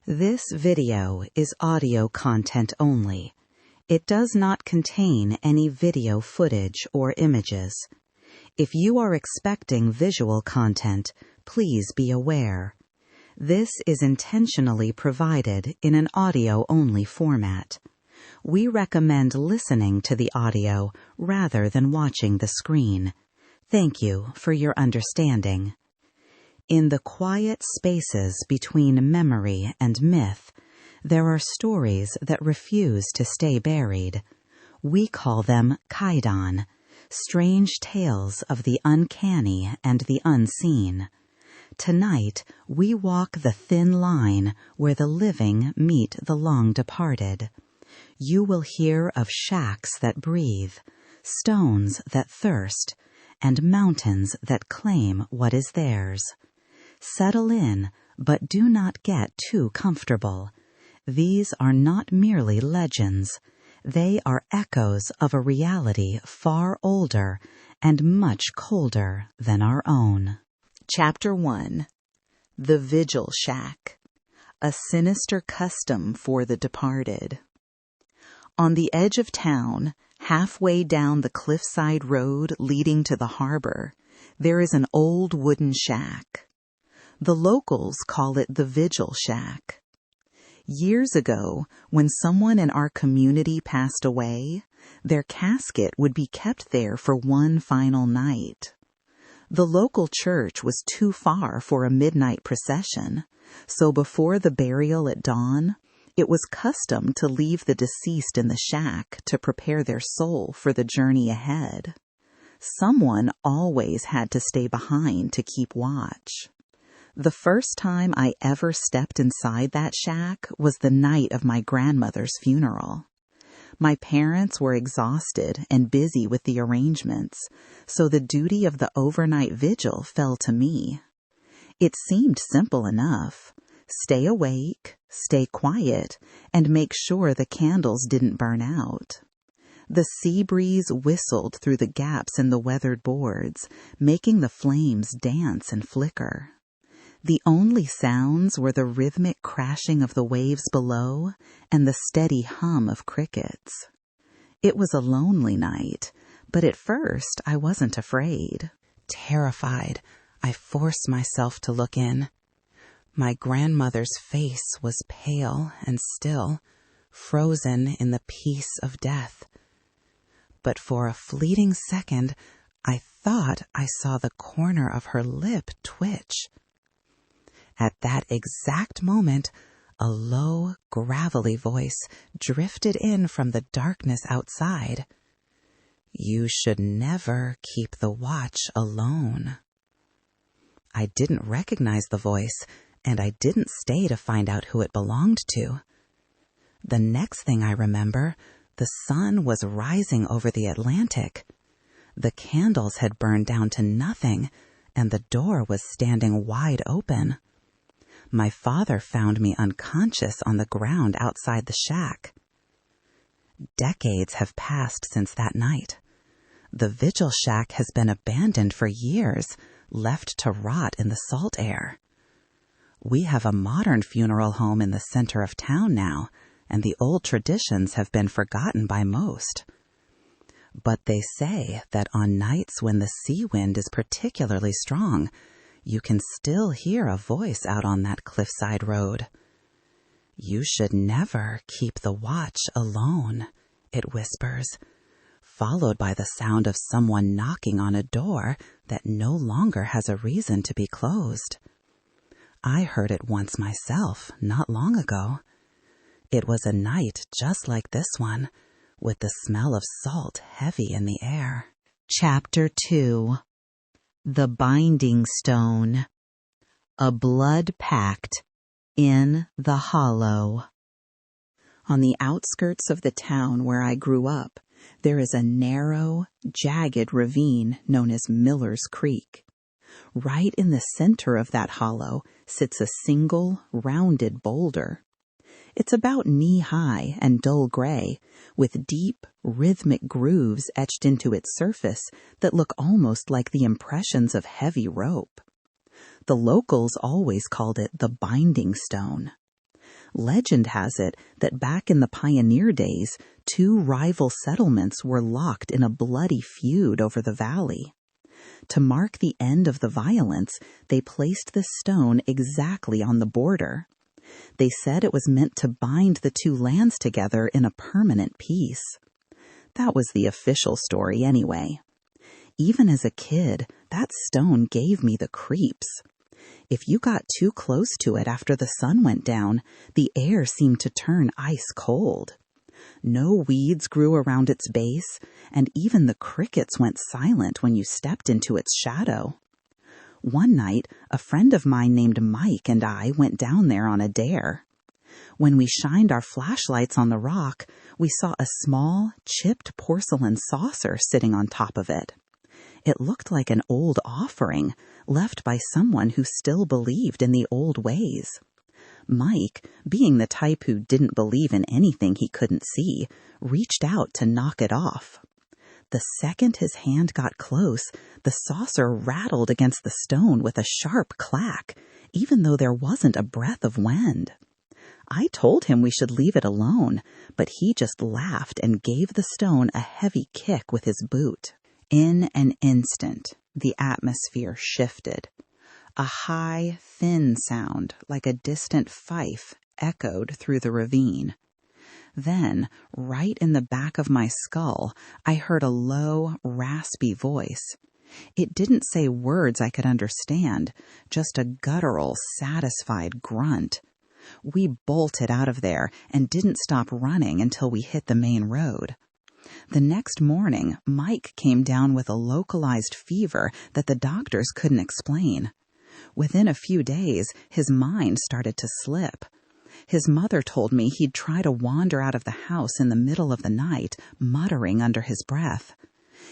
This video is audio content only. It does not contain any video footage or images. If you are expecting visual content, please be aware. This is intentionally provided in an audio-only format. We recommend listening to the audio rather than watching the screen. Thank you for your understanding. In the quiet spaces between memory and myth, there are stories that refuse to stay buried. We call them Kaidan, strange tales of the uncanny and the unseen. Tonight, we walk the thin line where the living meet the long-departed. You will hear of shacks that breathe, stones that thirst, and mountains that claim what is theirs. Settle in, but do not get too comfortable. These are not merely legends. They are echoes of a reality far older and much colder than our own. Chapter 1. The Vigil Shack. A sinister custom for the departed. On the edge of town, halfway down the cliffside road leading to the harbor, there is an old wooden shack. The locals call it the Vigil Shack. Years ago, when someone in our community passed away, their casket would be kept there for one final night. The local church was too far for a midnight procession, so before the burial at dawn, it was custom to leave the deceased in the shack to prepare their soul for the journey ahead. Someone always had to stay behind to keep watch. The first time I ever stepped inside that shack was the night of my grandmother's funeral. My parents were exhausted and busy with the arrangements, so the duty of the overnight vigil fell to me. It seemed simple enough. Stay awake, stay quiet, and make sure the candles didn't burn out. The sea breeze whistled through the gaps in the weathered boards, making the flames dance and flicker. The only sounds were the rhythmic crashing of the waves below and the steady hum of crickets. It was a lonely night, but at first I wasn't afraid. Terrified, I forced myself to look in. My grandmother's face was pale and still, frozen in the peace of death. But for a fleeting second, I thought I saw the corner of her lip twitch. At that exact moment, a low, gravelly voice drifted in from the darkness outside. "You should never keep the watch alone." I didn't recognize the voice, and I didn't stay to find out who it belonged to. The next thing I remember, the sun was rising over the Atlantic. The candles had burned down to nothing, and the door was standing wide open. My father found me unconscious on the ground outside the shack. Decades have passed since that night. The Vigil Shack has been abandoned for years, left to rot in the salt air. We have a modern funeral home in the center of town now, and the old traditions have been forgotten by most. But they say that on nights when the sea wind is particularly strong, you can still hear a voice out on that cliffside road. "You should never keep the watch alone," it whispers, followed by the sound of someone knocking on a door that no longer has a reason to be closed. I heard it once myself, not long ago. It was a night just like this one, with the smell of salt heavy in the air. Chapter 2. The Binding Stone. A Blood Pact in the Hollow. On the outskirts of the town where I grew up, there is a narrow, jagged ravine known as Miller's Creek. Right in the center of that hollow sits a single, rounded boulder. It's about knee-high and dull gray, with deep, rhythmic grooves etched into its surface that look almost like the impressions of heavy rope. The locals always called it the Binding Stone. Legend has it that back in the pioneer days, two rival settlements were locked in a bloody feud over the valley. To mark the end of the violence, they placed the stone exactly on the border. They said it was meant to bind the two lands together in a permanent peace. That was the official story anyway. Even as a kid, that stone gave me the creeps. If you got too close to it after the sun went down, the air seemed to turn ice cold. No weeds grew around its base, and even the crickets went silent when you stepped into its shadow. One night, a friend of mine named Mike and I went down there on a dare. When we shined our flashlights on the rock, we saw a small, chipped porcelain saucer sitting on top of it. It looked like an old offering, left by someone who still believed in the old ways. Mike, being the type who didn't believe in anything he couldn't see, reached out to knock it off. The second his hand got close, the saucer rattled against the stone with a sharp clack, even though there wasn't a breath of wind. I told him we should leave it alone, but he just laughed and gave the stone a heavy kick with his boot. In an instant, the atmosphere shifted. A high, thin sound, like a distant fife, echoed through the ravine. Then, right in the back of my skull, I heard a low, raspy voice. It didn't say words I could understand, just a guttural, satisfied grunt. We bolted out of there and didn't stop running until we hit the main road. The next morning, Mike came down with a localized fever that the doctors couldn't explain. Within a few days, his mind started to slip. His mother told me he'd try to wander out of the house in the middle of the night, muttering under his breath.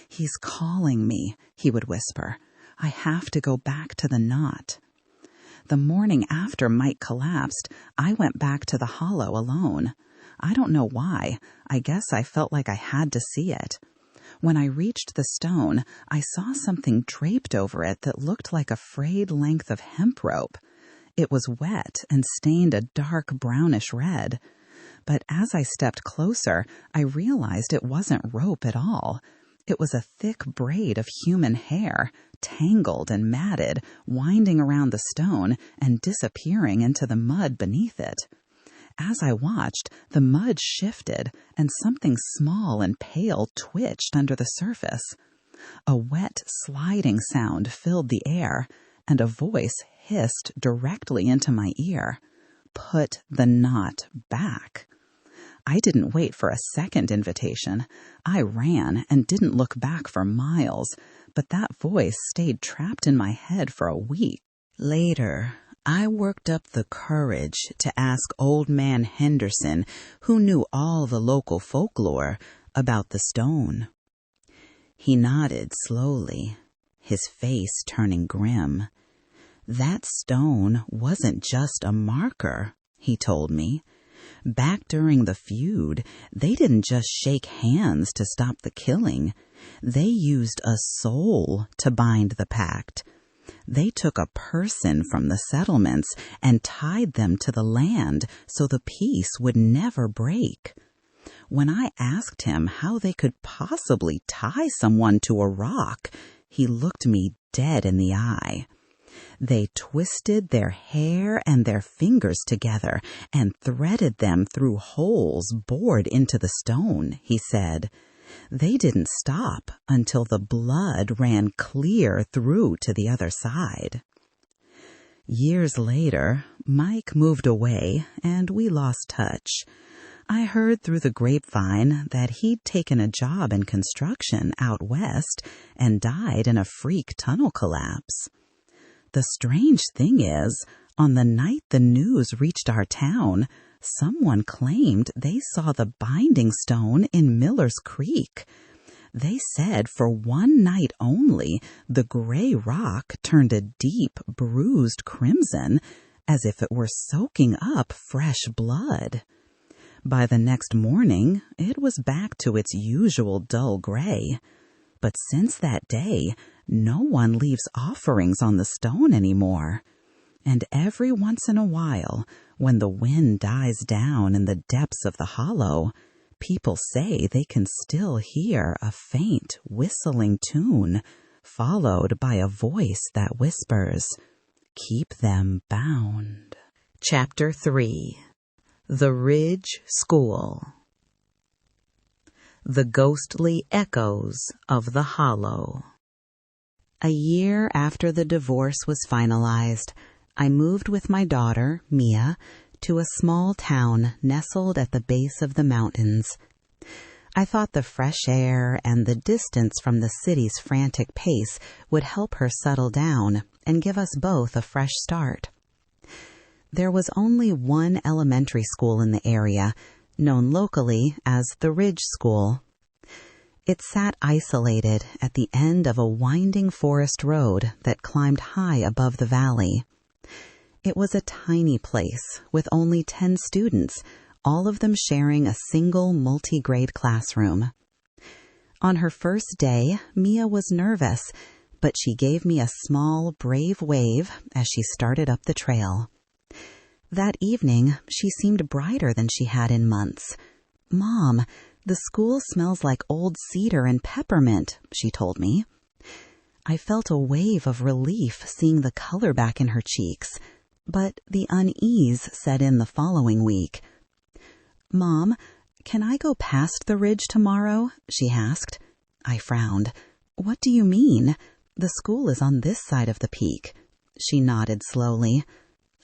"He's calling me," he would whisper. "I have to go back to the knot." The morning after Mike collapsed, I went back to the hollow alone. I don't know why. I guess I felt like I had to see it. When I reached the stone, I saw something draped over it that looked like a frayed length of hemp rope. It was wet and stained a dark brownish red. But as I stepped closer, I realized it wasn't rope at all. It was a thick braid of human hair, tangled and matted, winding around the stone and disappearing into the mud beneath it. As I watched, the mud shifted, and something small and pale twitched under the surface. A wet, sliding sound filled the air, and a voice hissed directly into my ear. "Put the knot back." I didn't wait for a second invitation. I ran and didn't look back for miles, but that voice stayed trapped in my head for a week. Later, I worked up the courage to ask Old Man Henderson, who knew all the local folklore, about the stone. He nodded slowly, his face turning grim. "That stone wasn't just a marker," he told me. "Back during the feud, they didn't just shake hands to stop the killing. They used a soul to bind the pact. They took a person from the settlements and tied them to the land so the peace would never break. When I asked him how they could possibly tie someone to a rock, he looked me dead in the eye. They twisted their hair and their fingers together and threaded them through holes bored into the stone," he said. "They didn't stop until the blood ran clear through to the other side." Years later, Mike moved away and we lost touch. I heard through the grapevine that he'd taken a job in construction out west and died in a freak tunnel collapse. The strange thing is, on the night the news reached our town, someone claimed they saw the binding stone in Miller's Creek. They said for one night only, the gray rock turned a deep, bruised crimson, as if it were soaking up fresh blood. By the next morning, it was back to its usual dull gray. But since that day, no one leaves offerings on the stone anymore. And every once in a while, when the wind dies down in the depths of the hollow, people say they can still hear a faint whistling tune, followed by a voice that whispers, "Keep them bound." Chapter 3. The Ridge School. The Ghostly Echoes of the Hollow. A year after the divorce was finalized, I moved with my daughter, Mia, to a small town nestled at the base of the mountains. I thought the fresh air and the distance from the city's frantic pace would help her settle down and give us both a fresh start. There was only one elementary school in the area, known locally as the Ridge School. It sat isolated at the end of a winding forest road that climbed high above the valley. It was a tiny place with only 10 students, all of them sharing a single multi-grade classroom. On her first day, Mia was nervous, but she gave me a small, brave wave as she started up the trail. That evening, she seemed brighter than she had in months. "Mom, the school smells like old cedar and peppermint," she told me. I felt a wave of relief seeing the color back in her cheeks, but the unease set in the following week. "Mom, can I go past the ridge tomorrow?" she asked. I frowned. "What do you mean? The school is on this side of the peak." She nodded slowly.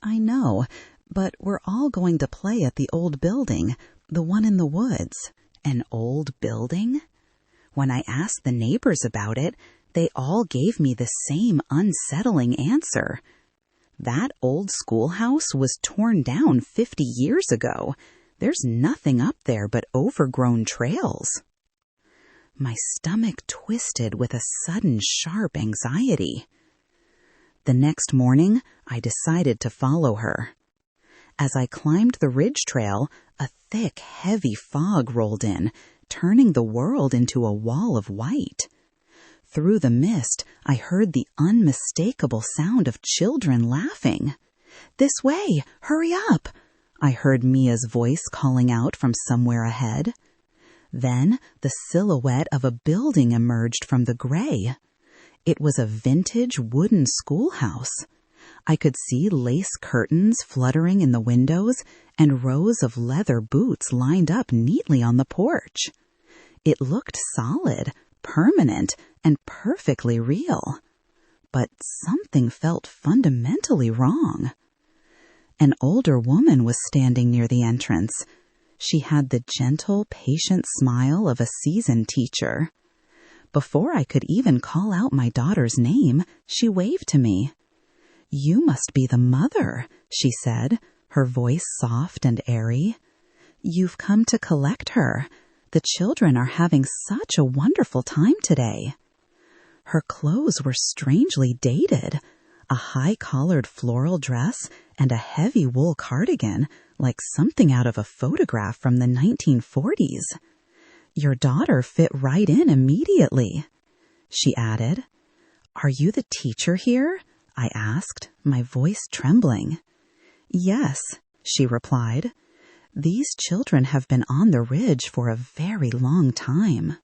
"I know, but we're all going to play at the old building, the one in the woods." An old building? When I asked the neighbors about it, they all gave me the same unsettling answer. That old schoolhouse was torn down 50 years ago. There's nothing up there but overgrown trails. My stomach twisted with a sudden sharp anxiety. The next morning, I decided to follow her. As I climbed the ridge trail, a thick, heavy fog rolled in, turning the world into a wall of white. Through the mist, I heard the unmistakable sound of children laughing. "This way! Hurry up!" I heard Mia's voice calling out from somewhere ahead. Then the silhouette of a building emerged from the gray. It was a vintage wooden schoolhouse. I could see lace curtains fluttering in the windows and rows of leather boots lined up neatly on the porch. It looked solid, permanent, and perfectly real. But something felt fundamentally wrong. An older woman was standing near the entrance. She had the gentle, patient smile of a seasoned teacher. Before I could even call out my daughter's name, she waved to me. "You must be the mother," she said, her voice soft and airy. "You've come to collect her. The children are having such a wonderful time today." Her clothes were strangely dated. A high-collared floral dress and a heavy wool cardigan, like something out of a photograph from the 1940s. "Your daughter fit right in immediately," she added. "Are you the teacher here?" I asked, my voice trembling. "Yes," she replied. "These children have been on the ridge for a very long time."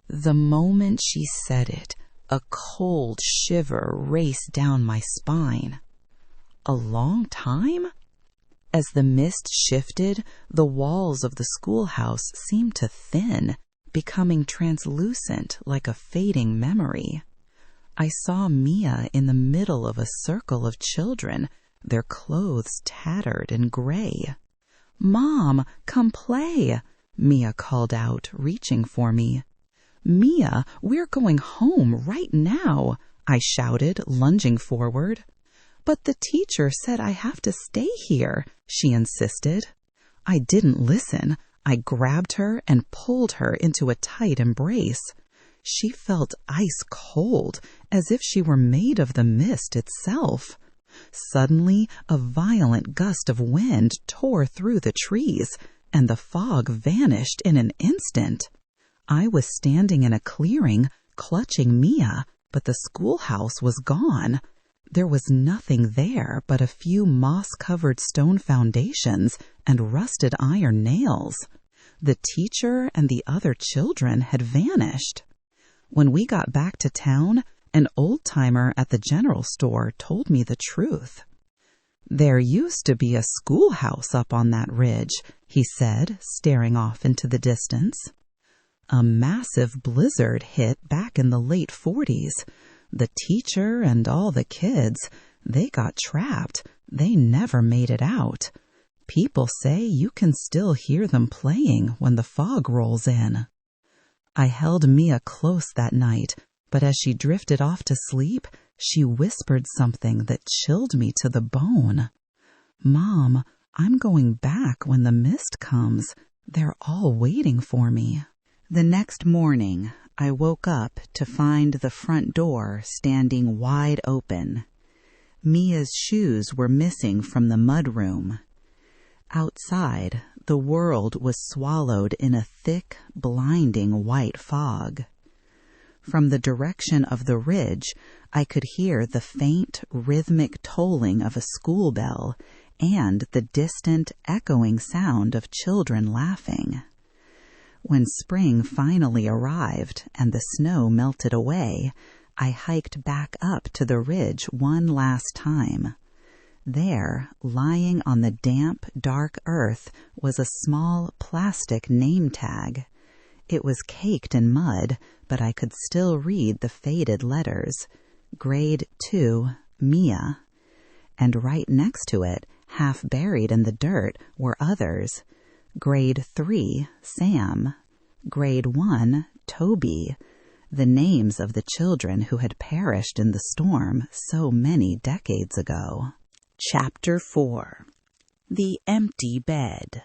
The moment she said it, a cold shiver raced down my spine. A long time? As the mist shifted, the walls of the schoolhouse seemed to thin, becoming translucent like a fading memory. I saw Mia in the middle of a circle of children, their clothes tattered and gray. "Mom, come play," Mia called out, reaching for me. "Mia, we're going home right now," I shouted, lunging forward. "But the teacher said I have to stay here," she insisted. I didn't listen. I grabbed her and pulled her into a tight embrace. She felt ice cold, as if she were made of the mist itself. Suddenly, a violent gust of wind tore through the trees, and the fog vanished in an instant. I was standing in a clearing, clutching Mia, but the schoolhouse was gone. There was nothing there but a few moss-covered stone foundations and rusted iron nails. The teacher and the other children had vanished. When we got back to town, an old-timer at the general store told me the truth. "There used to be a schoolhouse up on that ridge," he said, staring off into the distance. "A massive blizzard hit back in the late 40s. The teacher and all the kids, they got trapped. They never made it out. People say you can still hear them playing when the fog rolls in." I held Mia close that night, but as she drifted off to sleep, she whispered something that chilled me to the bone. "Mom, I'm going back when the mist comes. They're all waiting for me." The next morning, I woke up to find the front door standing wide open. Mia's shoes were missing from the mudroom. Outside, the world was swallowed in a thick, blinding white fog. From the direction of the ridge, I could hear the faint, rhythmic tolling of a school bell and the distant, echoing sound of children laughing. When spring finally arrived and the snow melted away, I hiked back up to the ridge one last time. There, lying on the damp, dark earth, was a small plastic name tag. It was caked in mud, but I could still read the faded letters. Grade 2, Mia. And right next to it, half buried in the dirt, were others. Grade 3, Sam. Grade 1, Toby. The names of the children who had perished in the storm so many decades ago. Chapter 4. The Empty Bed.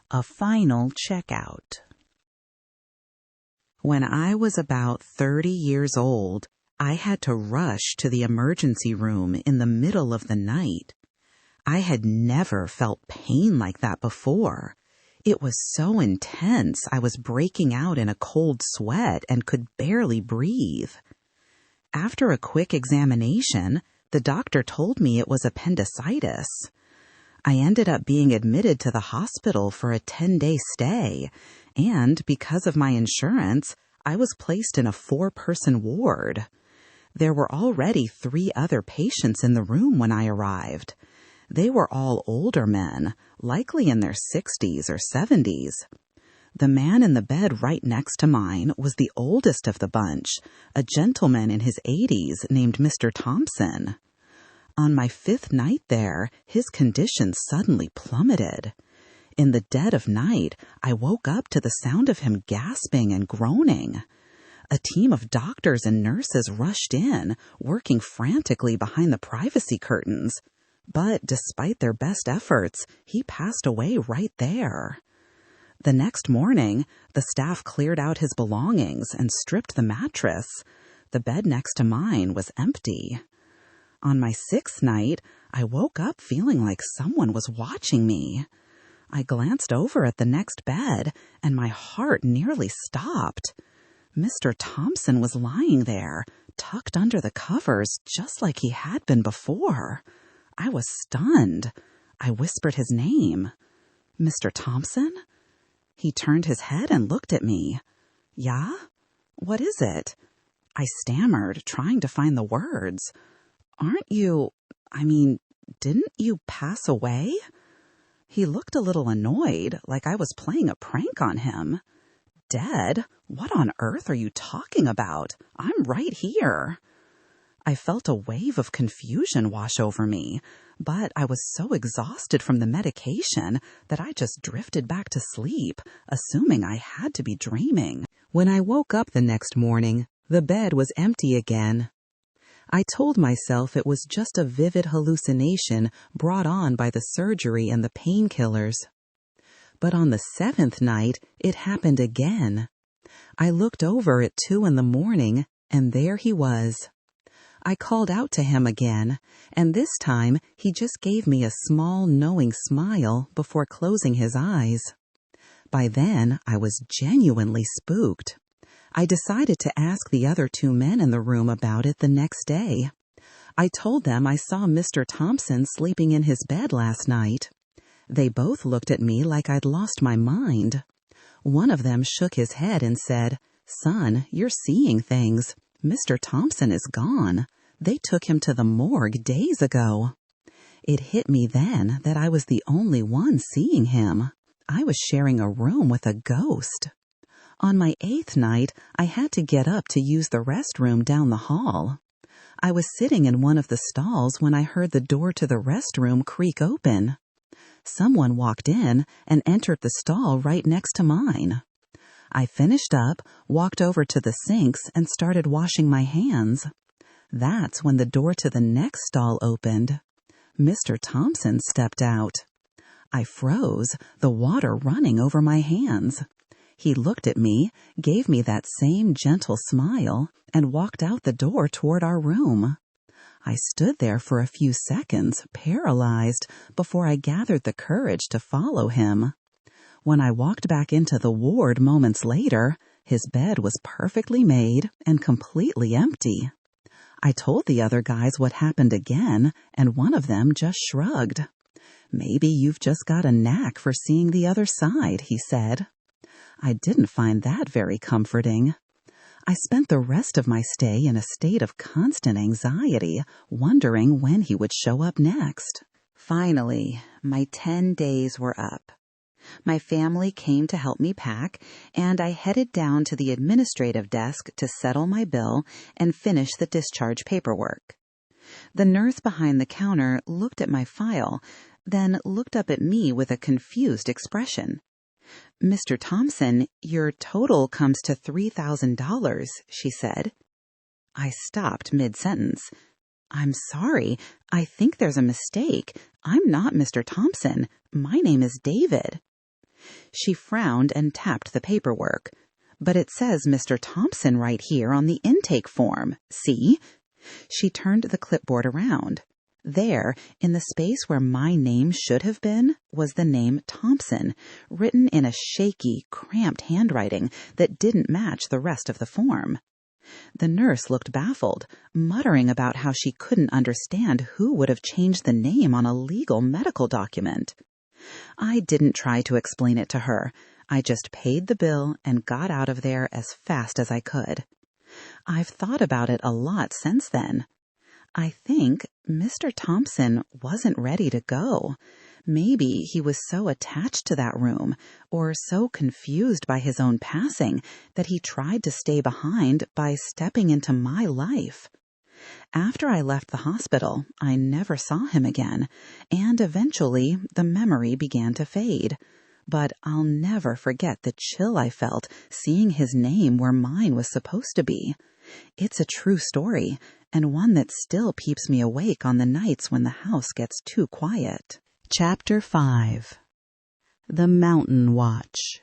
A Final Checkout. When I was about 30 years old, I had to rush to the emergency room in the middle of the night. I had never felt pain like that before. It was so intense I was breaking out in a cold sweat and could barely breathe. After a quick examination, the doctor told me it was appendicitis. I ended up being admitted to the hospital for a 10-day stay, and because of my insurance, I was placed in a 4-person ward. There were already 3 other patients in the room when I arrived. They were all older men, likely in their 60s or 70s. The man in the bed right next to mine was the oldest of the bunch, a gentleman in his 80s named Mr. Thompson. On my 5th night there, his condition suddenly plummeted. In the dead of night, I woke up to the sound of him gasping and groaning. A team of doctors and nurses rushed in, working frantically behind the privacy curtains. But despite their best efforts, he passed away right there. The next morning, the staff cleared out his belongings and stripped the mattress. The bed next to mine was empty. On my 6th night, I woke up feeling like someone was watching me. I glanced over at the next bed, and my heart nearly stopped. Mr. Thompson was lying there, tucked under the covers, just like he had been before. I was stunned. I whispered his name. "Mr. Thompson?" He turned his head and looked at me. "Yeah? What is it?" I stammered, trying to find the words. Didn't you pass away?" He looked a little annoyed, like I was playing a prank on him. "Dead? What on earth are you talking about? I'm right here." I felt a wave of confusion wash over me, but I was so exhausted from the medication that I just drifted back to sleep, assuming I had to be dreaming. When I woke up the next morning, the bed was empty again. I told myself it was just a vivid hallucination brought on by the surgery and the painkillers. But on the 7th night, it happened again. I looked over at 2 a.m, and there he was. I called out to him again, and this time he just gave me a small, knowing smile before closing his eyes. By then, I was genuinely spooked. I decided to ask the other 2 men in the room about it the next day. I told them I saw Mr. Thompson sleeping in his bed last night. They both looked at me like I'd lost my mind. One of them shook his head and said, "Son, you're seeing things. Mr. Thompson is gone. They took him to the morgue days ago." It hit me then that I was the only one seeing him. I was sharing a room with a ghost. On my 8th night, I had to get up to use the restroom down the hall. I was sitting in one of the stalls when I heard the door to the restroom creak open. Someone walked in and entered the stall right next to mine. I finished up, walked over to the sinks, and started washing my hands. That's when the door to the next stall opened. Mr. Thompson stepped out. I froze, the water running over my hands. He looked at me, gave me that same gentle smile, and walked out the door toward our room. I stood there for a few seconds, paralyzed, before I gathered the courage to follow him. When I walked back into the ward moments later, his bed was perfectly made and completely empty. I told the other guys what happened again, and one of them just shrugged. "Maybe you've just got a knack for seeing the other side," he said. I didn't find that very comforting. I spent the rest of my stay in a state of constant anxiety, wondering when he would show up next. Finally, my 10 days were up. My family came to help me pack, and I headed down to the administrative desk to settle my bill and finish the discharge paperwork. The nurse behind the counter looked at my file, then looked up at me with a confused expression. "Mr. Thompson, your total comes to $3,000, she said. I stopped mid-sentence. "I'm sorry. I think there's a mistake. I'm not Mr. Thompson. My name is David." She frowned and tapped the paperwork. "But it says Mr. Thompson right here on the intake form. See?" She turned the clipboard around. There, in the space where my name should have been, was the name Thompson, written in a shaky, cramped handwriting that didn't match the rest of the form. The nurse looked baffled, muttering about how she couldn't understand who would have changed the name on a legal medical document. I didn't try to explain it to her. I just paid the bill and got out of there as fast as I could. I've thought about it a lot since then. I think Mr. Thompson wasn't ready to go. Maybe he was so attached to that room, or so confused by his own passing, that he tried to stay behind by stepping into my life. After I left the hospital, I never saw him again, and eventually the memory began to fade. But I'll never forget the chill I felt seeing his name where mine was supposed to be. It's a true story, and one that still keeps me awake on the nights when the house gets too quiet. Chapter 5. The Mountain Watch.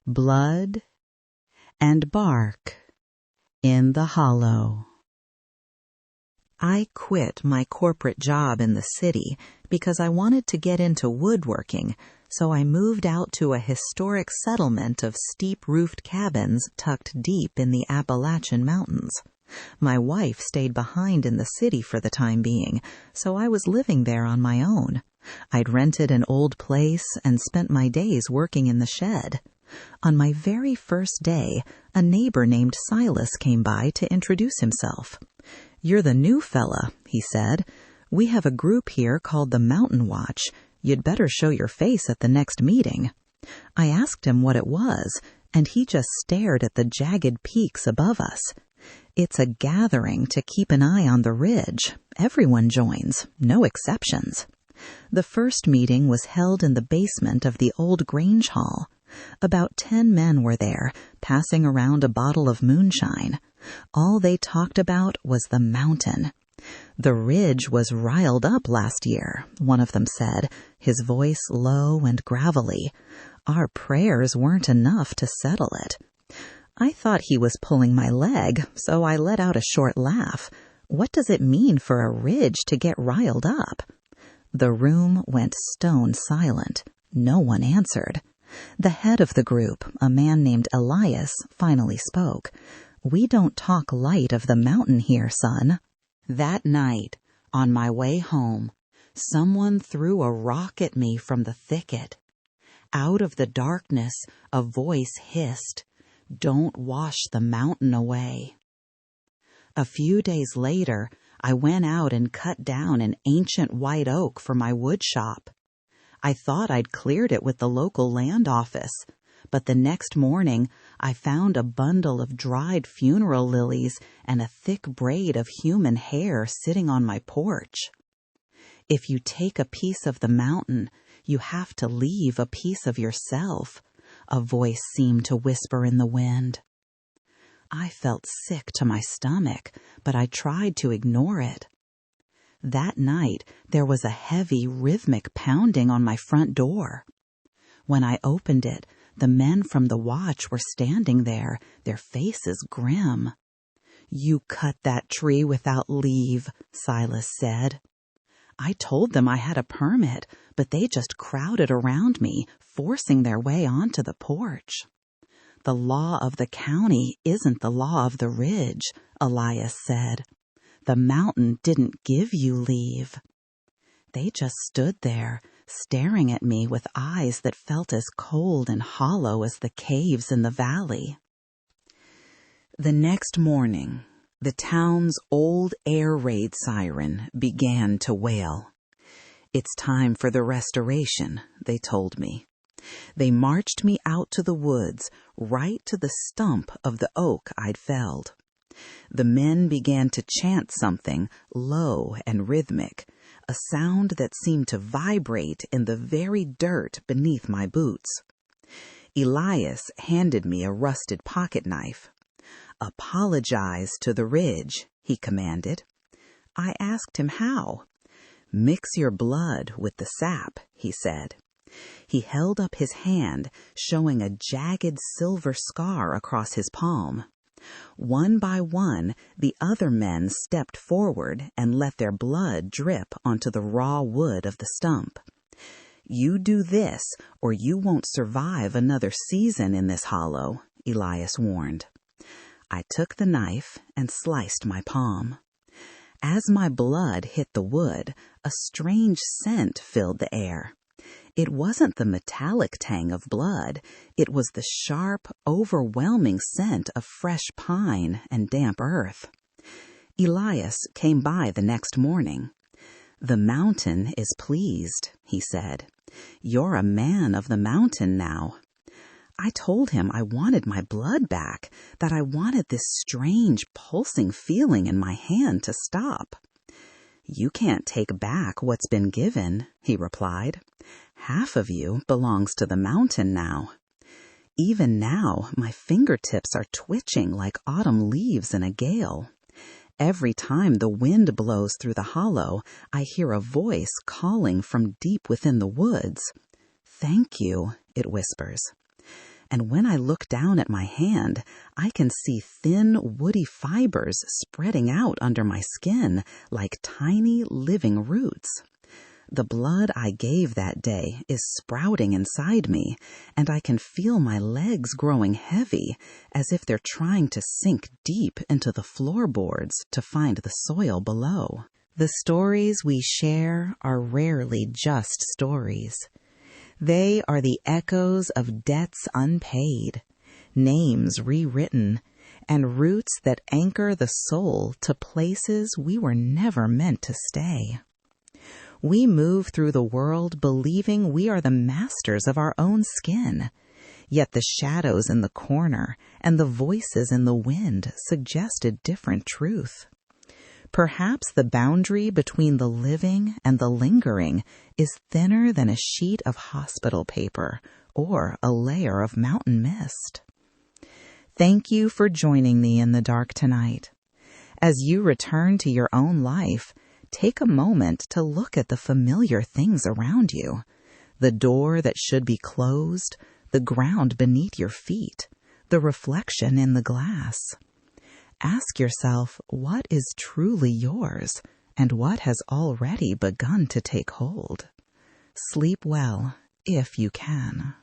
Blood and bark in the hollow. I quit my corporate job in the city because I wanted to get into woodworking, so I moved out to a historic settlement of steep-roofed cabins tucked deep in the Appalachian Mountains. My wife stayed behind in the city for the time being, so I was living there on my own. I'd rented an old place and spent my days working in the shed. On my very first day, a neighbor named Silas came by to introduce himself. "You're the new fella," he said. "We have a group here called the Mountain Watch. You'd better show your face at the next meeting." I asked him what it was, and he just stared at the jagged peaks above us. "It's a gathering to keep an eye on the ridge. Everyone joins, no exceptions." The first meeting was held in the basement of the old Grange Hall. About 10 men were there, passing around a bottle of moonshine. All they talked about was the mountain. "The ridge was riled up last year," one of them said, his voice low and gravelly. "Our prayers weren't enough to settle it." I thought he was pulling my leg, so I let out a short laugh. What does it mean for a ridge to get riled up? The room went stone silent. No one answered. The head of the group, a man named Elias, finally spoke. "We don't talk light of the mountain here, son." That night, on my way home, someone threw a rock at me from the thicket. Out of the darkness, a voice hissed, "Don't wash the mountain away." A few days later, I went out and cut down an ancient white oak for my wood shop. I thought I'd cleared it with the local land office, but the next morning I found a bundle of dried funeral lilies and a thick braid of human hair sitting on my porch. If you take a piece of the mountain, you have to leave a piece of yourself, a voice seemed to whisper in the wind. I felt sick to my stomach, but I tried to ignore it. That night, there was a heavy, rhythmic pounding on my front door. When I opened it, the men from the watch were standing there, their faces grim. "You cut that tree without leave," Silas said. I told them I had a permit, but they just crowded around me, forcing their way onto the porch. "The law of the county isn't the law of the ridge," Elias said. "The mountain didn't give you leave." They just stood there, staring at me with eyes that felt as cold and hollow as the caves in the valley. The next morning, the town's old air raid siren began to wail. "It's time for the restoration," they told me. They marched me out to the woods, right to the stump of the oak I'd felled. The men began to chant something low and rhythmic, a sound that seemed to vibrate in the very dirt beneath my boots. Elias handed me a rusted pocket knife. "Apologize to the ridge," he commanded. I asked him how. "Mix your blood with the sap," he said. He held up his hand, showing a jagged silver scar across his palm. One by one, the other men stepped forward and let their blood drip onto the raw wood of the stump. "You do this, or you won't survive another season in this hollow," Elias warned. I took the knife and sliced my palm. As my blood hit the wood, a strange scent filled the air. It wasn't the metallic tang of blood. It was the sharp, overwhelming scent of fresh pine and damp earth. Elias came by the next morning. "The mountain is pleased," he said. "You're a man of the mountain now." I told him I wanted my blood back, that I wanted this strange, pulsing feeling in my hand to stop. "You can't take back what's been given," he replied. "Half of you belongs to the mountain now." Even now, my fingertips are twitching like autumn leaves in a gale. Every time the wind blows through the hollow, I hear a voice calling from deep within the woods. "Thank you," it whispers. And when I look down at my hand, I can see thin, woody fibers spreading out under my skin like tiny, living roots. The blood I gave that day is sprouting inside me, and I can feel my legs growing heavy, as if they're trying to sink deep into the floorboards to find the soil below. The stories we share are rarely just stories. They are the echoes of debts unpaid, names rewritten, and roots that anchor the soul to places we were never meant to stay. We move through the world believing we are the masters of our own skin, yet the shadows in the corner and the voices in the wind suggest a different truth. Perhaps the boundary between the living and the lingering is thinner than a sheet of hospital paper or a layer of mountain mist. Thank you for joining me in the dark tonight. As you return to your own life, take a moment to look at the familiar things around you. The door that should be closed, the ground beneath your feet, the reflection in the glass. Ask yourself what is truly yours and what has already begun to take hold. Sleep well, if you can.